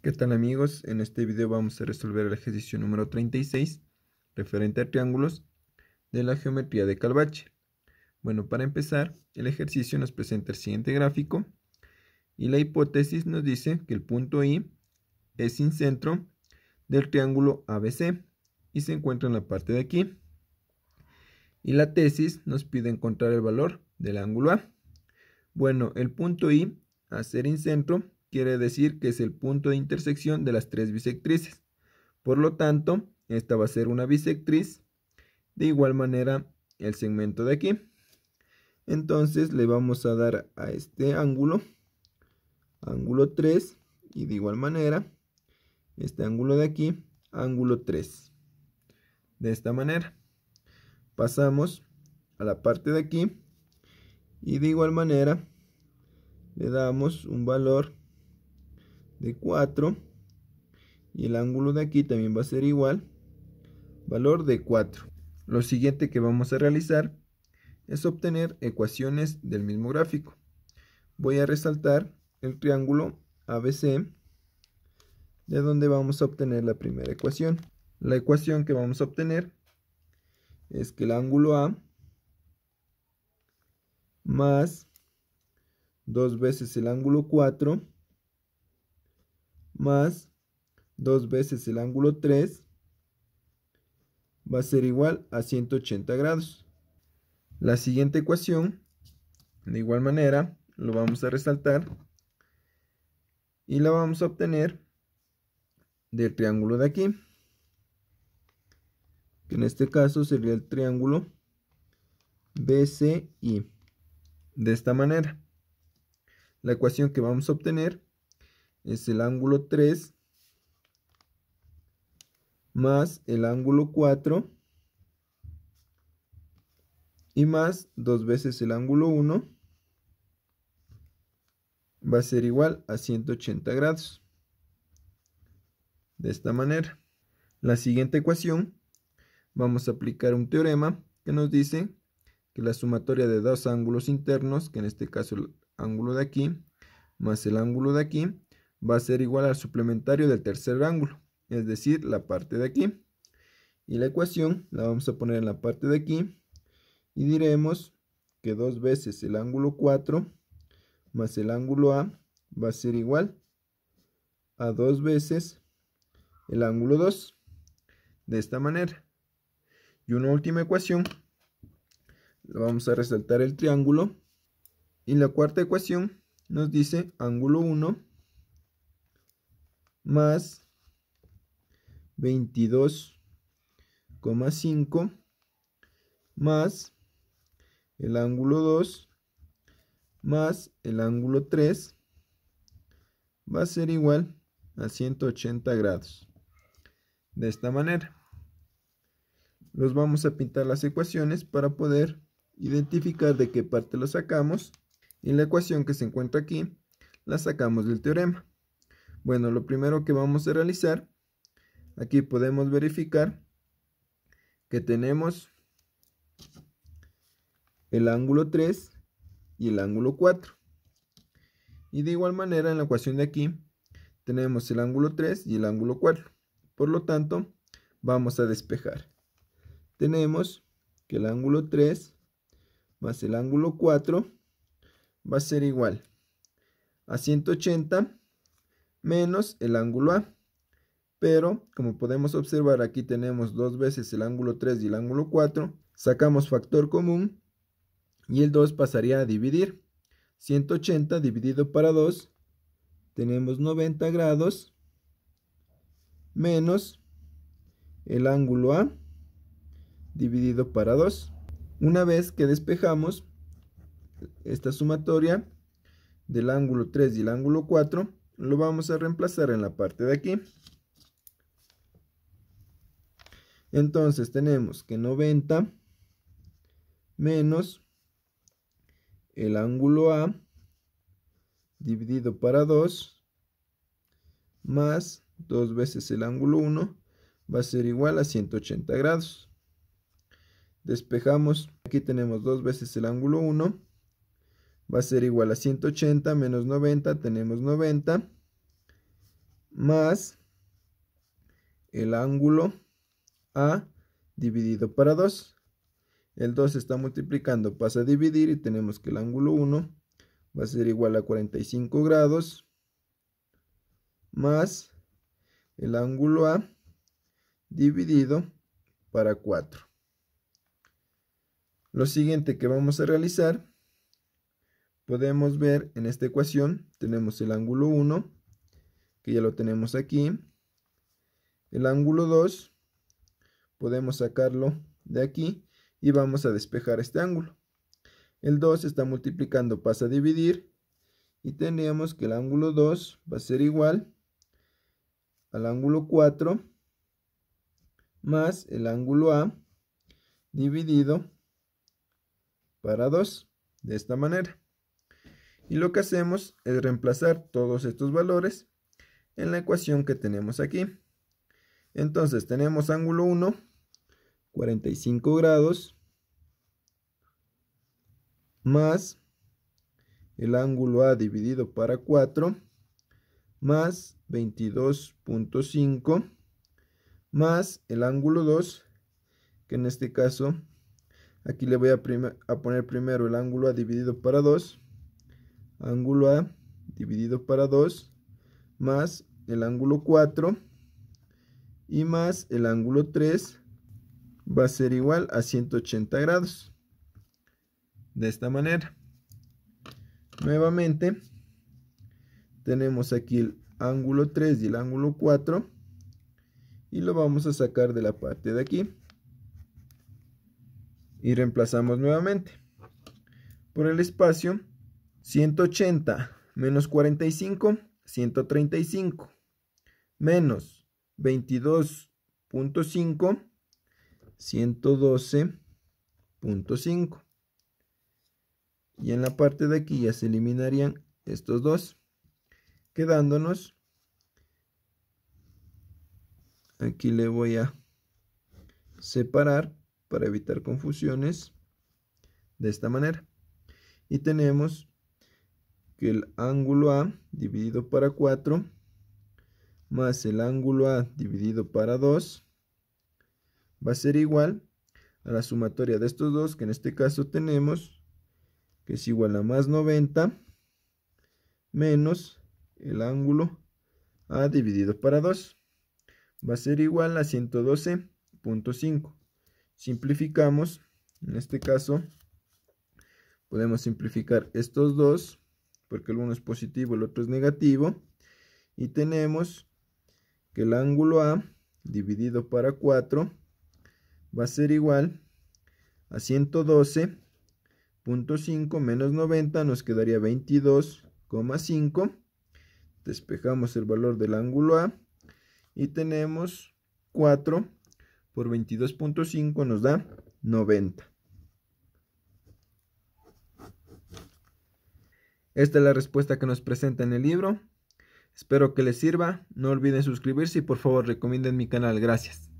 ¿Qué tal amigos? En este video vamos a resolver el ejercicio número 36 referente a triángulos de la geometría de Calvache. Bueno, para empezar, el ejercicio nos presenta el siguiente gráfico y la hipótesis nos dice que el punto I es sin centro del triángulo ABC y se encuentra en la parte de aquí. Y la tesis nos pide encontrar el valor del ángulo A. Bueno, el punto I, a ser incentro, quiere decir que es el punto de intersección de las tres bisectrices. Por lo tanto, esta va a ser una bisectriz. De igual manera, el segmento de aquí. Entonces, le vamos a dar a este ángulo 3. Y de igual manera, este ángulo de aquí, ángulo 3. De esta manera. Pasamos a la parte de aquí. Y de igual manera, le damos un valor de 4 y el ángulo de aquí también va a ser igual, valor de 4. Lo siguiente que vamos a realizar es obtener ecuaciones del mismo gráfico. Voy a resaltar el triángulo ABC, de donde vamos a obtener la primera ecuación. La ecuación que vamos a obtener es que el ángulo A más 2 veces el ángulo 4 más 2 veces el ángulo 3 va a ser igual a 180 grados. La siguiente ecuación, de igual manera, lo vamos a resaltar y la vamos a obtener del triángulo de aquí, que en este caso sería el triángulo BCI. De esta manera, la ecuación que vamos a obtener es el ángulo 3 más el ángulo 4 y más 2 veces el ángulo 1 va a ser igual a 180 grados. De esta manera, la siguiente ecuación vamos a aplicar un teorema que nos dice que la sumatoria de dos ángulos internos, que en este caso el ángulo de aquí más el ángulo de aquí, va a ser igual al suplementario del tercer ángulo, es decir, la parte de aquí. Y la ecuación la vamos a poner en la parte de aquí y diremos que 2 veces el ángulo 4 más el ángulo A va a ser igual a 2 veces el ángulo 2. De esta manera. Y una última ecuación, vamos a resaltar el triángulo. Y la cuarta ecuación nos dice ángulo 1 más 22,5 más el ángulo 2 más el ángulo 3 va a ser igual a 180 grados. De esta manera. Los vamos a pintar las ecuaciones para poder identificar de qué parte lo sacamos. Y la ecuación que se encuentra aquí la sacamos del teorema. Bueno, lo primero que vamos a realizar, aquí podemos verificar que tenemos el ángulo 3 y el ángulo 4. Y de igual manera en la ecuación de aquí tenemos el ángulo 3 y el ángulo 4. Por lo tanto, vamos a despejar. Tenemos que el ángulo 3 más el ángulo 4 va a ser igual a 180 menos el ángulo A. Pero, como podemos observar, aquí tenemos 2 veces el ángulo 3 y el ángulo 4. Sacamos factor común y el 2 pasaría a dividir. 180 dividido para 2, tenemos 90 grados menos el ángulo A dividido para 2. Una vez que despejamos esta sumatoria del ángulo 3 y el ángulo 4, lo vamos a reemplazar en la parte de aquí. Entonces tenemos que 90 menos el ángulo A dividido para 2 más 2 veces el ángulo 1 va a ser igual a 180 grados. Despejamos, aquí tenemos 2 veces el ángulo 1, va a ser igual a 180 menos 90, tenemos 90, más el ángulo A dividido para 2. El 2 se está multiplicando, pasa a dividir y tenemos que el ángulo 1 va a ser igual a 45 grados más el ángulo A dividido para 4. Lo siguiente que vamos a realizar, podemos ver en esta ecuación, tenemos el ángulo 1, que ya lo tenemos aquí. El ángulo 2, podemos sacarlo de aquí y vamos a despejar este ángulo. El 2 se está multiplicando, pasa a dividir y tenemos que el ángulo 2 va a ser igual al ángulo 4 más el ángulo A dividido para 2, de esta manera. Y lo que hacemos es reemplazar todos estos valores en la ecuación que tenemos aquí. Entonces tenemos ángulo 1, 45 grados, más el ángulo A dividido para 4, más 22.5, más el ángulo 2, que en este caso, aquí le voy a poner primero el ángulo A dividido para 2, ángulo A dividido para 2, más el ángulo 4, y más el ángulo 3, va a ser igual a 180 grados. De esta manera. Nuevamente, tenemos aquí el ángulo 3 y el ángulo 4, y lo vamos a sacar de la parte de aquí. Y reemplazamos nuevamente. Por el espacio, 180 menos 45, 135, menos 22.5, 112.5. Y en la parte de aquí ya se eliminarían estos dos, quedándonos, aquí le voy a separar para evitar confusiones, de esta manera. Y tenemos que el ángulo A dividido para 4 más el ángulo A dividido para 2 va a ser igual a la sumatoria de estos dos, que en este caso tenemos que es igual a más 90 menos el ángulo A dividido para 2. Va a ser igual a 112.5. Simplificamos, en este caso podemos simplificar estos dos, porque el uno es positivo, el otro es negativo, y tenemos que el ángulo A dividido para 4 va a ser igual a 112.5 menos 90, nos quedaría 22,5. Despejamos el valor del ángulo A y tenemos 4 por 22.5 nos da 90. Esta es la respuesta que nos presenta en el libro. Espero que les sirva. No olviden suscribirse y por favor recomienden mi canal. Gracias.